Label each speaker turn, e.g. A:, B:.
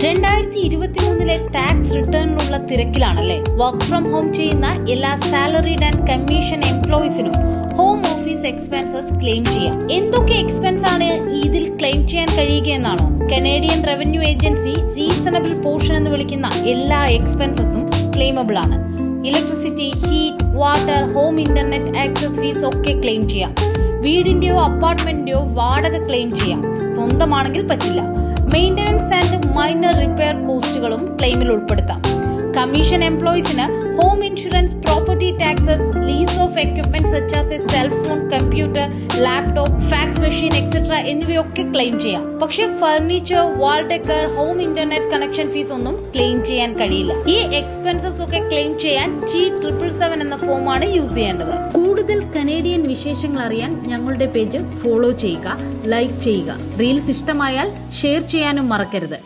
A: 2023 tax റിട്ടേണിനുള്ള തിരക്കിലാണല്ലേ. Work from home ചെയ്യുന്ന എല്ലാ സാലറീഡ് ആൻഡ് കമ്മീഷൻ എംപ്ലോയീസിനും ഹോം ഓഫീസ് എക്സ്പെൻസസ് ക്ലെയിം ചെയ്യാം. എന്തൊക്കെ എക്സ്പെൻസ് ആണ് ഇതിൽ ക്ലെയിം ചെയ്യാൻ കഴിയുകയെന്നാണോ? Canadian Revenue Agency reasonable portion എന്ന് വിളിക്കുന്ന എല്ലാ എക്സ്പെൻസസും ക്ലെയിമബിൾ ആണ്. Electricity, heat, water, home internet access fees ഒക്കെ ക്ലെയിം ചെയ്യാം. വീടിന്റെയോ അപ്പാർട്ട്മെന്റിന്റെയോ വാടക ക്ലെയിം ചെയ്യാം. സ്വന്തമാണെങ്കിൽ പറ്റില്ല. മെയിന്റനൻസ് ആൻഡ് മൈനർ റിപ്പയർ കോസ്റ്റുകളും ക്ലെയിമിൽ ഉൾപ്പെടുത്താം. കമ്മീഷൻ എംപ്ലോയീസിന് home insurance, property taxes, lease of equipment such as a cellphone, computer, laptop, fax machine etcetera എന്നിവയൊക്കെ ക്ലെയിം ചെയ്യാം. പക്ഷെ furniture, wall decor, home internet connection fees ഒന്നും ക്ലെയിം ചെയ്യാൻ കഴിയില്ല. ഈ എക്സ്പെൻസസ് ഒക്കെ ക്ലെയിം ചെയ്യാൻ T777 എന്ന ഫോമാണ് യൂസ് ചെയ്യേണ്ടത്. കൂടുതൽ കനേഡിയൻ വിശേഷങ്ങൾ അറിയാൻ ഞങ്ങളുടെ പേജ് ഫോളോ ചെയ്യുക, ലൈക്ക് ചെയ്യുക. റീൽസ് ഇഷ്ടമായാൽ ഷെയർ ചെയ്യാനും മറക്കരുത്.